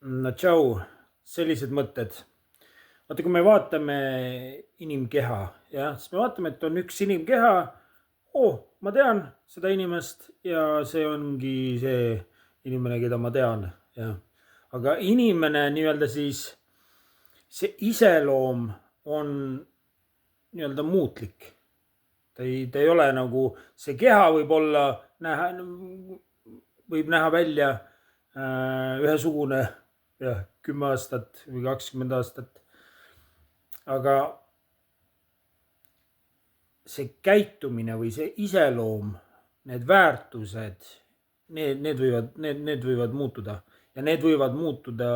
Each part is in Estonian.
No tšau, sellised mõtted. Vaata, kui me vaatame inimkeha, siis me vaatame, et on üks inimkeha. Ma tean seda inimest ja see ongi see inimene, keda ma tean. Aga inimene nii-öelda siis, see iseloom on nii-öelda muutlik. Ta ei ole nagu, see keha võib näha välja ühesugune 10 aastat või 20 aastat. Aga see käitumine või see iseloom, need väärtused, need võivad muutuda ja need võivad muutuda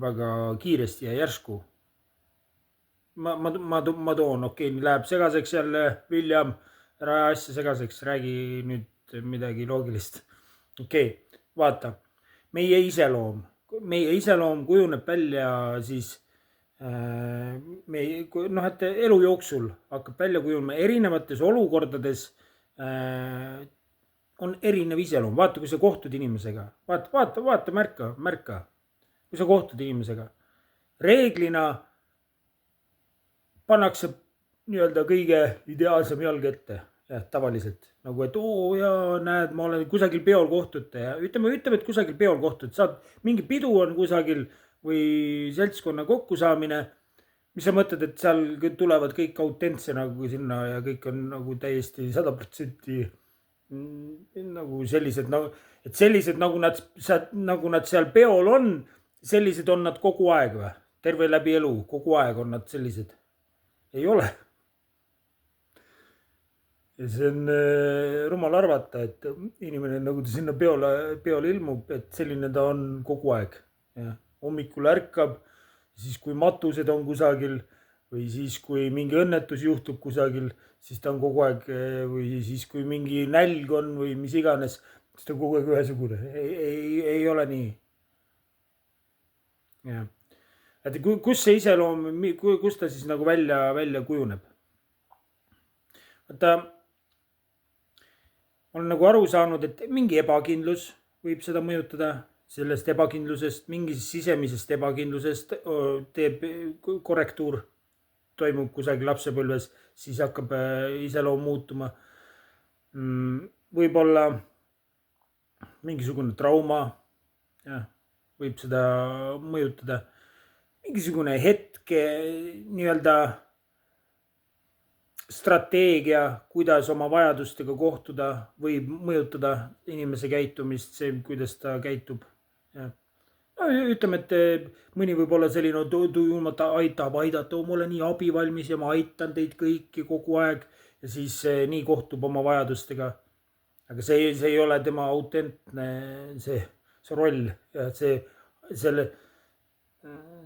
väga kiiresti ja järsku. Ma toon, läheb segaseks jälle, William, ära aja asja segaseks, räägi nüüd midagi loogilist. Vaata, meie iseloom kujuneb välja siis et elu jooksul hakkab välja kujunema erinevates olukordades on erinev iseloom. Vaata, kui sa kohtud inimesega, vaata, märka, kui sa kohtud inimesega, reeglina pannakse nii-öelda kõige ideaalsem jalg ette. Tavaliselt nagu, et näed, ma olen kusagil peol kohtute ja ütleme, et kusagil peol kohtud, saad mingi pidu on kusagil või seltskonna kokkusaamine, mis sa mõtled, et seal tulevad kõik autentse nagu sinna ja kõik on nagu täiesti 100% nagu sellised, et sellised nagu nad seal peol on, sellised on nad kogu aeg või? Terve läbi elu, kogu aeg on nad sellised? Ei ole. Ja see on rumal arvata, et inimene nagu ta sinna peole ilmub, et selline ta on kogu aeg. Hommikul ärkab, siis kui matused on kusagil või siis kui mingi õnnetus juhtub kusagil, siis ta on kogu aeg, või siis kui mingi nälg on või mis iganes, siis ta on kogu aeg ühesugune. Ei ole nii. Et kus see iseloom, kus ta siis nagu välja kujuneb? Vaata, olen nagu aru saanud, et mingi ebakindlus võib seda mõjutada, sellest ebakindlusest, mingist sisemisest ebakindlusest teeb korrektuur, toimub kusagil lapsepõlves, siis hakkab iseloom muutuma. Võib-olla mingisugune trauma võib seda mõjutada. Mingisugune hetke nii-öelda strateegia, kuidas oma vajadustega kohtuda, võib mõjutada inimese käitumist, see, kuidas ta käitub. Ütleme, et mõni võib olla selline, aitab aidata, ma olen nii abivalmis ja ma aitan teid kõiki kogu aeg ja siis nii kohtub oma vajadustega. Aga see ei ole tema autentne see roll,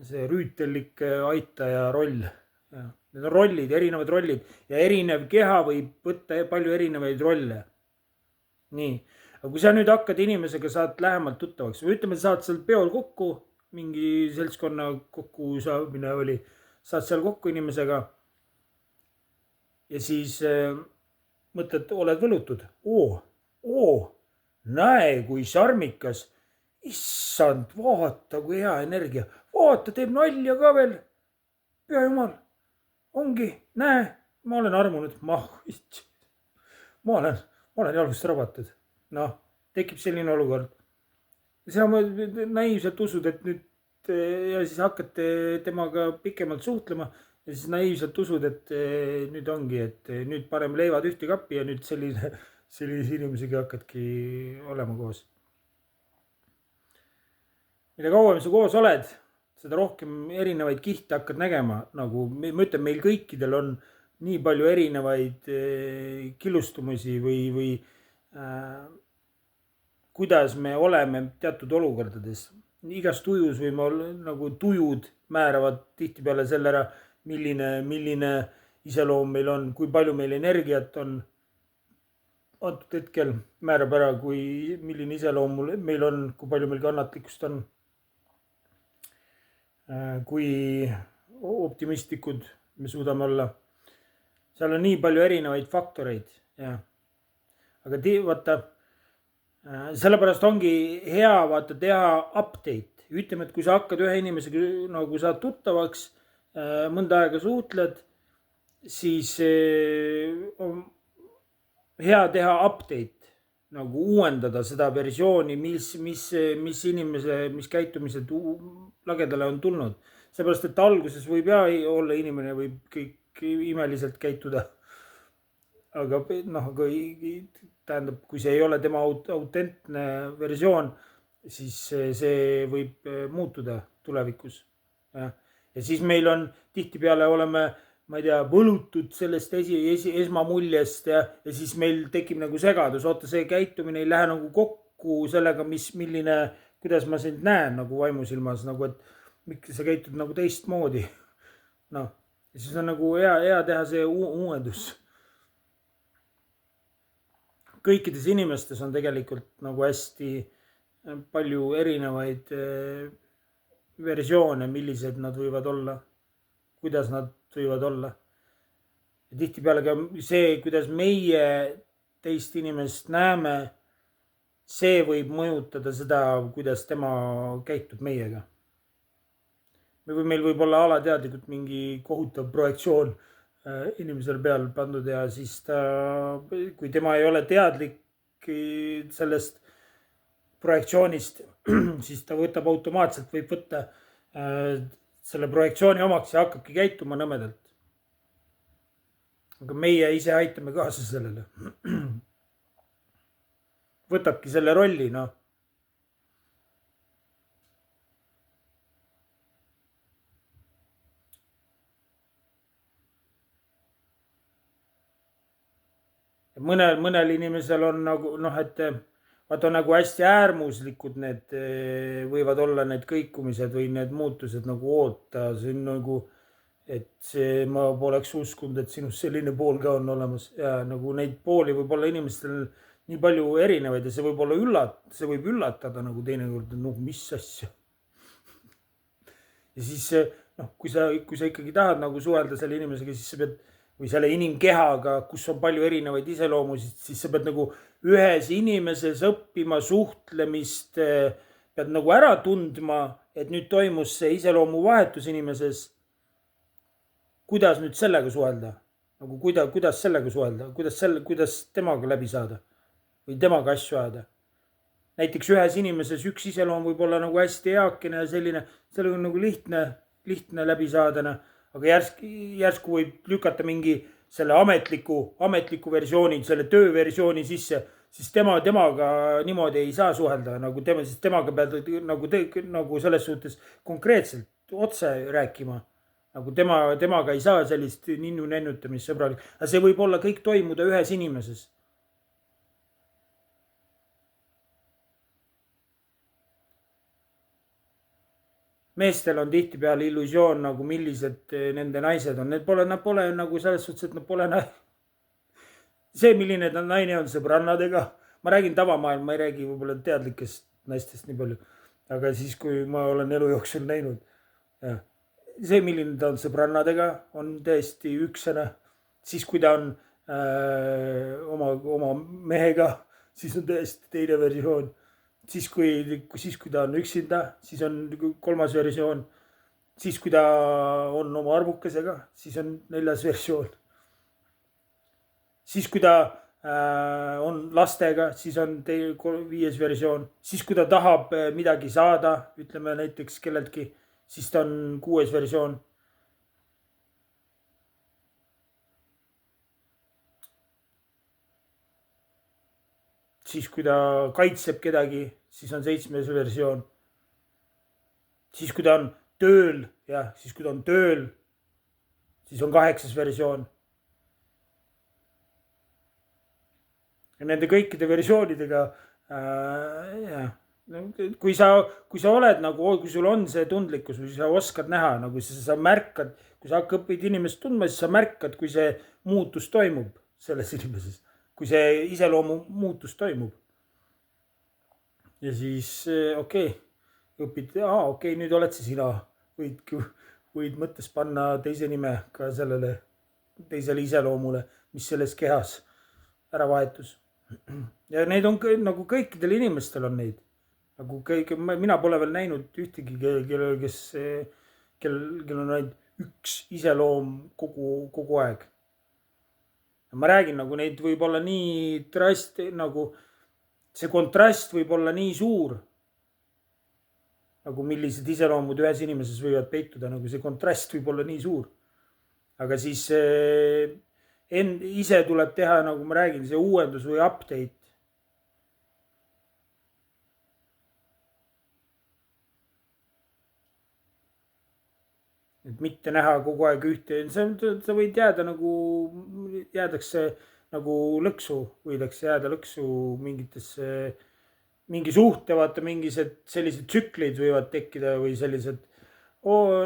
see rüütellik aitaja roll. Need on rollid, erinevad rollid ja erinev keha võib võtta palju erinevaid rolle. Nii, aga kui sa nüüd hakkad inimesega, saad lähemalt tuttavaks või ütleme, saad seal peol kokku, mingi seltskonna kokkusaamine oli, saad seal kokku inimesega ja siis mõtled, oled võlutud. Näe, kui šarmikas, issand, vaata, kui hea energia, vaata, teeb nalja ka veel, püha jumal. Ongi, näe, ma olen armunud, ma olen jalgust rabatud. Tekib selline olukord. Sa naiivselt usud, et nüüd ja siis hakkate temaga pikemalt suhtlema ja siis naiivselt usud, et nüüd ongi, et nüüd paneme leivad ühte kappi ja nüüd sellise inimesega hakkadki olema koos. Mida kauem sa koos oled, seda rohkem erinevaid kihte hakkad nägema, nagu ma ütlen, meil kõikidel on nii palju erinevaid killustumusi või kuidas me oleme teatud olukordades. Igas tujus või nagu tujud määravad tihtipeale selle ära, milline iseloom meil on, kui palju meil energiat on. Antud hetkel määrab ära, milline iseloom meil on, kui palju meil kannatlikkust on. Kui optimistlikud me suudame olla. Seal on nii palju erinevaid faktoreid. Aga vaata, Sellepärast ongi hea vaata teha update. Ütleme, et kui sa hakkad ühe inimesega nagu saad tuttavaks, mõnda aega suhtled, siis on hea teha update, nagu uuendada seda versiooni, mis inimese, mis käitumised lagedale on tulnud. Seepärast, et alguses võib olla inimene võib kõik imeliselt käituda. Aga tähendab, kui see ei ole tema autentne versioon, siis see võib muutuda tulevikus. Ja siis meil on tihtipeale oleme, ma ei tea, võlutud sellest esmamuljest ja siis meil tekib nagu segadus. Oota, see käitumine ei lähe nagu kokku sellega, kuidas ma sind näen nagu vaimusilmas, nagu et miks sa käitud nagu teistmoodi. Ja siis on nagu hea teha see uuendus. Kõikides inimestes on tegelikult nagu hästi palju erinevaid versioone, millised nad võivad olla, kuidas nad võivad olla. Ja tihtipeale ka see, kuidas meie teist inimest näeme, see võib mõjutada seda, kuidas tema käitub meiega. Meil võib olla alateadlikult mingi kohutav projektsioon inimesele peale pandud ja siis kui tema ei ole teadlik sellest projektsioonist, siis ta võtab automaatselt, võib võtta selle projektsiooni omaks ja hakkabki käituma nõmedalt. Aga meie ise aitame kaasa sellele. Võtabki selle rolli, Mõnel inimesel on nagu, et vaata nagu hästi äärmuslikud need võivad olla need kõikumised või need muutused nagu oota, see on nagu, et ma poleks uskunud, et sinus selline pool ka on olemas ja nagu neid pooli võib olla inimestel nii palju erinevaid ja see võib üllatada nagu teinekord, mis asja. Ja siis kui sa ikkagi tahad nagu suhelda selle inimesega, siis sa pead või selle inimkehaga, kus on palju erinevaid iseloomusid, siis sa pead nagu ühes inimeses õppima suhtlemist, pead nagu ära tundma, et nüüd toimus see iseloomuvahetus inimeses. Kuidas nüüd sellega suhelda? Nagu kuidas sellega suhelda? Kuidas temaga läbi saada? Või temaga asju ajada? Näiteks ühes inimeses üks iseloom võib olla nagu hästi eakene ja sellega on nagu lihtne läbi saada. Aga järsku võib lükata mingi selle ametliku versiooni, selle tööversiooni sisse, siis temaga niimoodi ei saa suhelda, nagu temaga pead nagu selles suhtes konkreetselt otse rääkima. Nagu temaga ei saa sellist ninnu-nennutamist sõbralik. Aga see võib olla kõik toimuda ühes inimeses. Meestel on tihtipeale illusioon nagu millised nende naised on. Nad pole nagu selles suhtes, et nad pole see, milline naine on sõbrannadega. Ma räägin tavamaailma, ma ei räägi võib-olla teadlikest naistest nii palju. Aga siis, kui ma olen elu jooksul näinud. See, milline ta on sõbrannadega, on täiesti üksena. Siis, kui ta on oma mehega, siis on täiesti teine versioon. Siis kui ta on üksinda, siis on kolmas versioon. Siis kui ta on oma arvukesega, siis on neljas versioon. Siis kui ta on lastega, siis on viies versioon. Siis kui ta tahab midagi saada, ütleme näiteks kelleltki, siis ta on 6. versioon. Siis kui ta kaitseb kedagi, siis on 7. versioon. Siis kui ta on tööl, siis on 8. versioon. Ja nende kõikide versioonidega, kui sa oled nagu, kui sul on see tundlikkus, kui sa oskad näha, nagu sa märkad, kui sa õpid inimest tundma, siis sa märkad, kui see muutus toimub selles inimeses. Kui see iseloomu muutus toimub. Ja siis õpid, nüüd oled see sina. Võid mõttes panna teise nime ka sellele teisele iseloomule, mis selles kehas ära vahetus. ja neid on nagu kõikidel inimestel on neid. Nagu mina pole veel näinud ühtegi, kellel on ainult üks iseloom kogu aeg. Ma räägin, nagu neid võib olla nii nagu see kontrast võib olla nii suur, nagu millised iseloomud ühes inimeses võivad peituda, nagu see kontrast võib olla nii suur. Aga siis ise tuleb teha, nagu ma räägin, see uuendus või update. Et mitte näha kogu aeg ühte, sa võid jääda nagu, jäädakse nagu lõksu, võidakse jääda lõksu mingitesse, mingi suhte, vaata mingised sellised tsüklid võivad tekkida või sellised,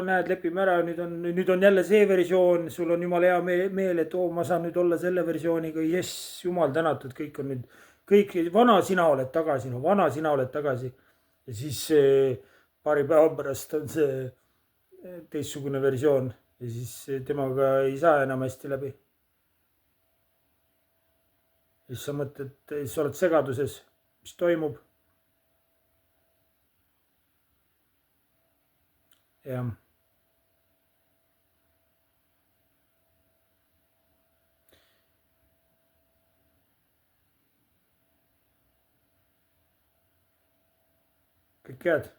näed, lepime ära, nüüd on jälle see versioon, sul on jumala hea meel, et ma saan nüüd olla selle versiooniga, jess, jumal tänatud, kõik on nüüd, kõik, vana sina oled tagasi, no vana sina oled tagasi. Ja siis paari päeva pärast on see teistsugune versioon ja siis temaga ei saa enam hästi läbi. Ja siis sa mõtled, siis oled segaduses, mis toimub. jah. Kõik head.